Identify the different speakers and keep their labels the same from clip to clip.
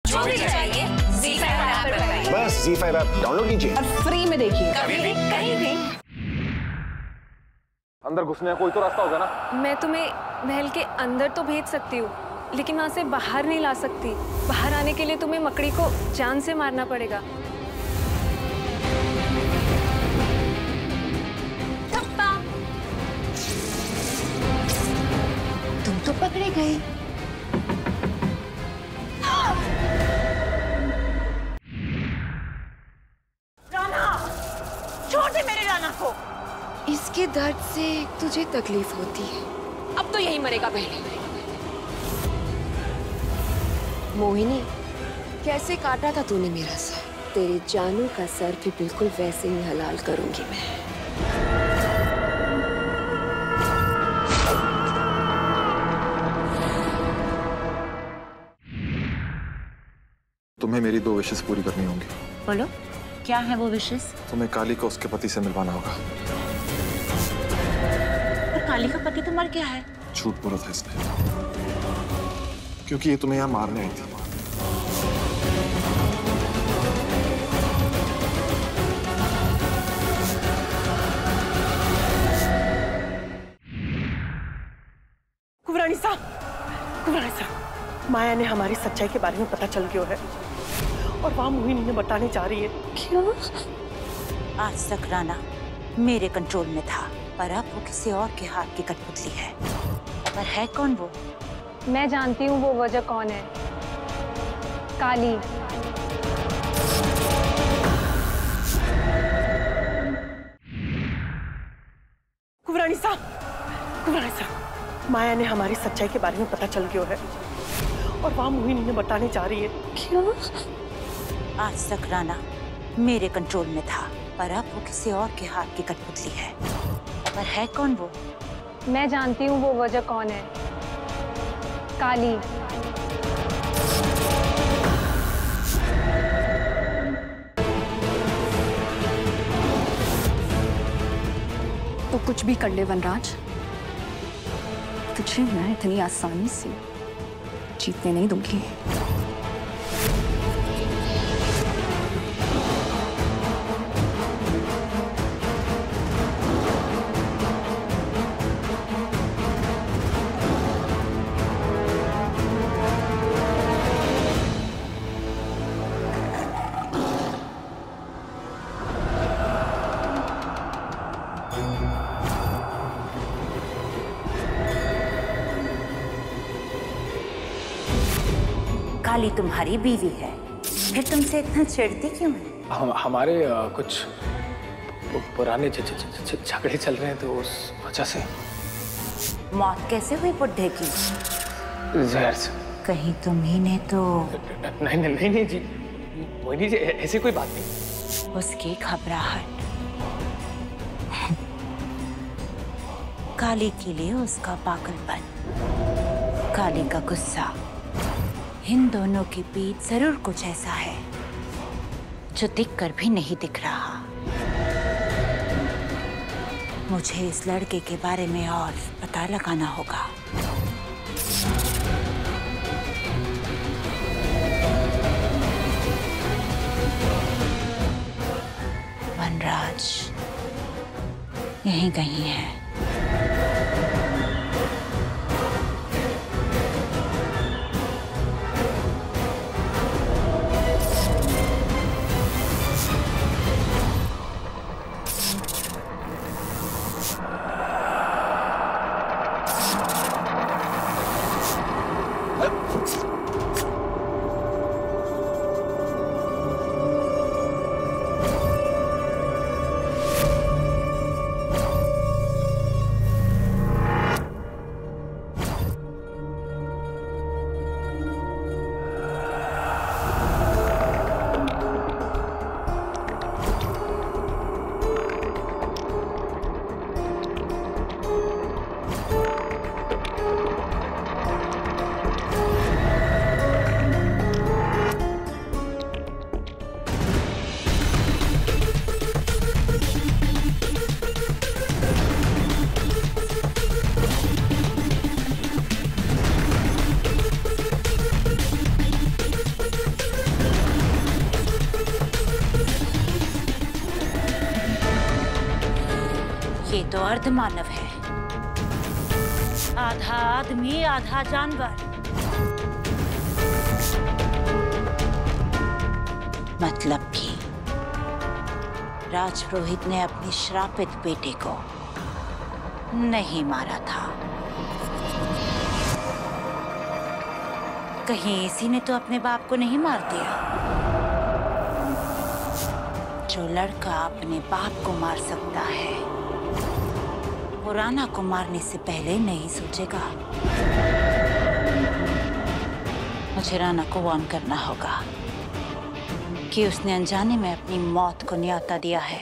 Speaker 1: जो भी चाहिए ZEE5 ऐप पर पाइए।
Speaker 2: बस ZEE5 ऐप डाउनलोड कीजिए
Speaker 1: और फ्री में देखिए, कभी भी कहीं भी।
Speaker 3: अंदर घुसने का कोई तो रास्ता होगा ना?
Speaker 4: मैं तुम्हें महल के अंदर तो भेज सकती हूँ, लेकिन वहाँ से बाहर नहीं ला सकती। बाहर आने के लिए तुम्हें मकड़ी को जान से मारना पड़ेगा।
Speaker 1: तुम तो पकड़े गए।
Speaker 5: राना, छोड़ दे मेरे राना को।
Speaker 1: इसके दर्द से तुझे तकलीफ होती है।
Speaker 4: अब तो यही मरेगा पहले।
Speaker 1: मोहिनी, कैसे काटा था तूने मेरा सर? तेरे जानू का सर भी बिल्कुल वैसे ही हलाल करूंगी मैं।
Speaker 3: तुम्हें मेरी 2 विशेस पूरी करनी होंगी।
Speaker 5: बोलो, क्या है वो विशेष?
Speaker 3: तुम्हें काली को उसके पति से मिलवाना होगा।
Speaker 5: पर काली का पति तो मर गया है।
Speaker 3: झूठ बोला था इसने, क्योंकि ये तुम्हें यहाँ मारने आई थी।
Speaker 5: कुबरानी साहब, माया ने हमारी सच्चाई के बारे में पता चल गया है और वहाँ मोहिनी ने बताने जा रही है।
Speaker 1: क्यों?
Speaker 5: आज तक राना मेरे कंट्रोल में था, पर अब वो किसी और के हाथ की कठपुतली है। पर है कौन वो?
Speaker 4: मैं जानती हूँ वो वजह कौन है। काली।
Speaker 5: कुबरानी साहब, माया ने हमारी सच्चाई के बारे में पता चल गया है और वहाँ मोहिनी ने बताने जा रही है।
Speaker 1: क्यों?
Speaker 5: आज तक राना मेरे कंट्रोल में था, पर अब वो किसी और के हाथ की कठपुतली है। पर है कौन वो?
Speaker 4: मैं जानती हूँ वो वजह कौन है। काली।
Speaker 1: तो कुछ भी कर ले वनराज, तुझे मैं इतनी आसानी से जीतने नहीं दूंगी।
Speaker 5: काली तुम्हारी बीवी है, फिर तुमसे इतना चिढ़ती क्यों है?
Speaker 6: हमारे कुछ पुराने झगड़े चल रहे हैं, तो उस वजह से।
Speaker 5: मौत कैसे हुई बुड्ढे की?
Speaker 6: जहर से।
Speaker 5: कहीं तुम्ही ने तो?
Speaker 6: नहीं जी, मोहिनी जी, ऐसी कोई बात नहीं।
Speaker 5: उसकी घबराहट, काली के लिए उसका पागलपन, काली का गुस्सा, इन दोनों के बीच जरूर कुछ ऐसा है जो दिखकर भी नहीं दिख रहा। मुझे इस लड़के के बारे में और पता लगाना होगा। वनराज यहीं कहीं है। ये तो अर्धमानव है, आधा आदमी आधा जानवर। मतलब कि राजपुरोहित ने अपने श्रापित बेटे को नहीं मारा था। कहीं इसी ने तो अपने बाप को नहीं मार दिया? जो लड़का अपने बाप को मार सकता है वो राणा को मारने से पहले नहीं सोचेगा। मुझे राणा को वार्न करना होगा कि उसने अनजाने में अपनी मौत को न्योता दिया है।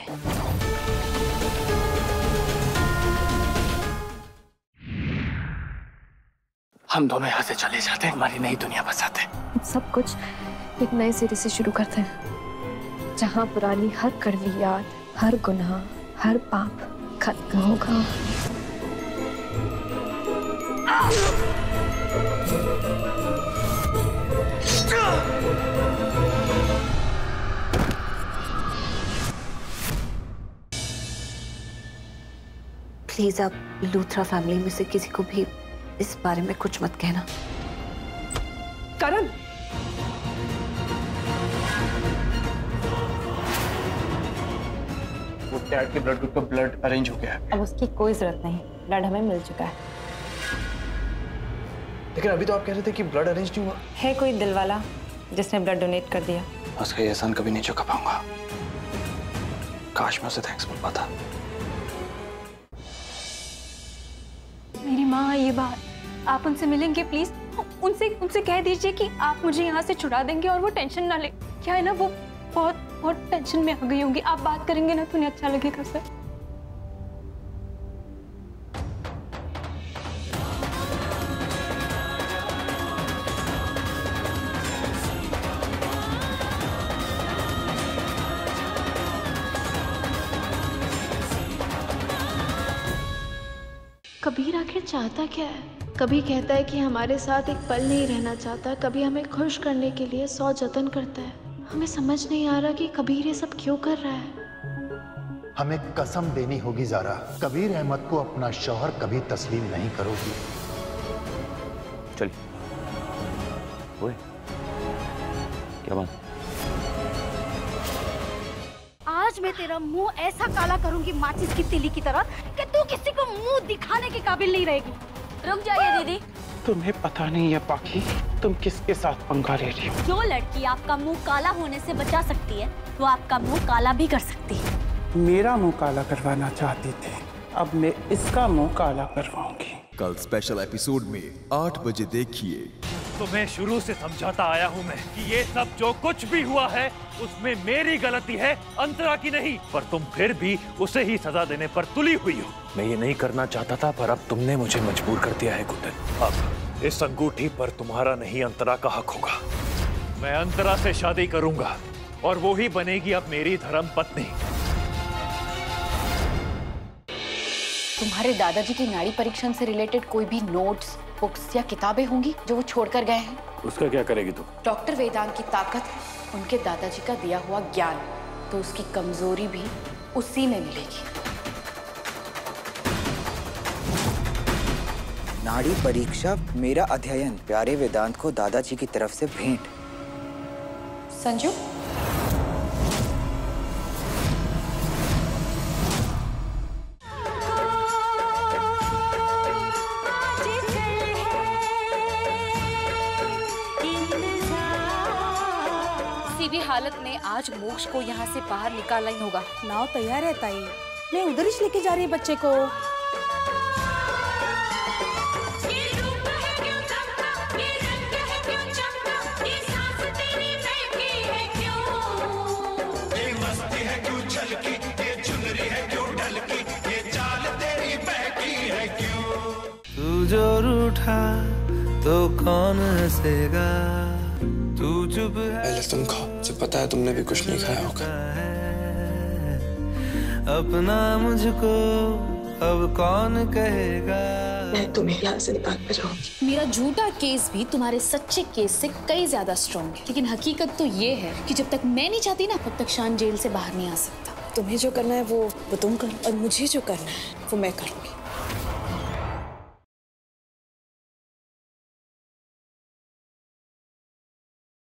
Speaker 6: हम दोनों यहाँ से चले जाते हैं, हमारी नई दुनिया बसाते हैं।
Speaker 4: सब कुछ एक नए सिरे से शुरू करते हैं, जहाँ पुरानी हर कड़वी याद, हर गुनाह, हर पाप खत्म होगा।
Speaker 1: प्लीज आप लूथरा फैमिली में से किसी को भी इस बारे में कुछ मत कहना।
Speaker 4: करण,
Speaker 6: वो डैड के ब्लड ग्रुप का ब्लड अरेंज हो गया है।
Speaker 2: अब उसकी कोई जरूरत नहीं, ब्लड हमें मिल चुका है।
Speaker 6: लेकिन अभी तो आप कह रहे थे कि ब्लड अरेंज नहीं हुआ।
Speaker 2: है कोई दिल वाला जिसने ब्लड डोनेट कर दिया।
Speaker 6: उसका ये एहसान कभी नहीं चुका पाऊंगा। काश मैं उसे थैंक्स बोल पाता।
Speaker 4: मेरी माँ, ये बात आप उनसे मिलेंगे प्लीज? उनसे कह दीजिए कि आप मुझे यहाँ से छुड़ा देंगे और वो टेंशन ना ले। क्या है ना, वो बहुत टेंशन में आ गई होंगी। आप बात करेंगे ना तो उन्हें अच्छा लगेगा सर।
Speaker 7: कबीर आखिर चाहता क्या है? कभी कहता है कि हमारे साथ एक पल नहीं रहना चाहता, कभी हमें खुश करने के लिए 100 जतन करता है। हमें समझ नहीं आ रहा कि कबीर ये सब क्यों कर रहा है।
Speaker 8: हमें कसम देनी होगी ज़ारा, कबीर अहमद को अपना शौहर कभी तस्लीम नहीं करोगी।
Speaker 9: चलिए। ओए, क्या बात?
Speaker 10: आज मैं तेरा मुंह ऐसा काला करूंगी माचिस की तीली की तरह कि तू किसी को मुंह दिखाने के काबिल नहीं रहेगी। रुक जाइए दीदी।
Speaker 6: तुम्हें पता नहीं है पाखी, तुम किसके साथ पंगा ले रही हो?
Speaker 10: जो लड़की आपका मुंह काला होने से बचा सकती है वो आपका मुंह काला भी कर सकती है।
Speaker 6: मेरा मुंह काला करवाना चाहती थी, अब मैं इसका मुंह काला करवाऊंगी।
Speaker 11: कल स्पेशल एपिसोड में 8 बजे देखिए।
Speaker 12: तुम्हें शुरू से समझाता आया हूँ मैं कि ये सब जो कुछ भी हुआ है उसमें मेरी गलती है, अंतरा की नहीं। पर तुम फिर भी उसे ही सजा देने पर तुली हुई हो। मैं ये नहीं करना चाहता था पर अब तुमने मुझे मजबूर कर दिया है कुंदन। अब इस अंगूठी पर तुम्हारा नहीं अंतरा का हक होगा। मैं अंतरा से शादी करूंगा और वो ही बनेगी अब मेरी धर्म पत्नी।
Speaker 13: तुम्हारे दादाजी की नाड़ी परीक्षण से रिलेटेड कोई भी नोट्स, बुक्स या किताबें होंगी जो वो छोड़कर गए हैं?
Speaker 12: उसका क्या करेगी तुम?
Speaker 13: डॉक्टर वेदांत की ताकत उनके दादाजी का दिया हुआ ज्ञान, तो उसकी कमजोरी भी उसी में मिलेगी।
Speaker 14: नाड़ी परीक्षा मेरा अध्ययन, प्यारे वेदांत को दादाजी की तरफ से भेंट।
Speaker 13: संजू, किसी भी हालत में आज मोक्ष को यहाँ से बाहर निकालना ही होगा।
Speaker 10: नाव तैयार है ताई, मैं उधर ही लेके जा रही है बच्चे को।
Speaker 15: तू जो रूठा तो कौन हंसेगा, तू चुप है।
Speaker 16: पहले तुम खाओ, मुझे पता है तुमने भी कुछ नहीं खाया होगा।
Speaker 15: अपना मुझको अब कौन कहेगा।
Speaker 7: मैं तुम्हें यहाँ से निकाल कर जाऊंगी।
Speaker 13: मेरा झूठा केस भी तुम्हारे सच्चे केस से कई ज्यादा स्ट्रॉन्ग है, लेकिन हकीकत तो ये है कि जब तक मैं नहीं चाहती ना तब तक शान जेल से बाहर नहीं आ सकता।
Speaker 17: तुम्हें जो करना है वो तुम करो और मुझे जो करना है वो मैं करूँगी।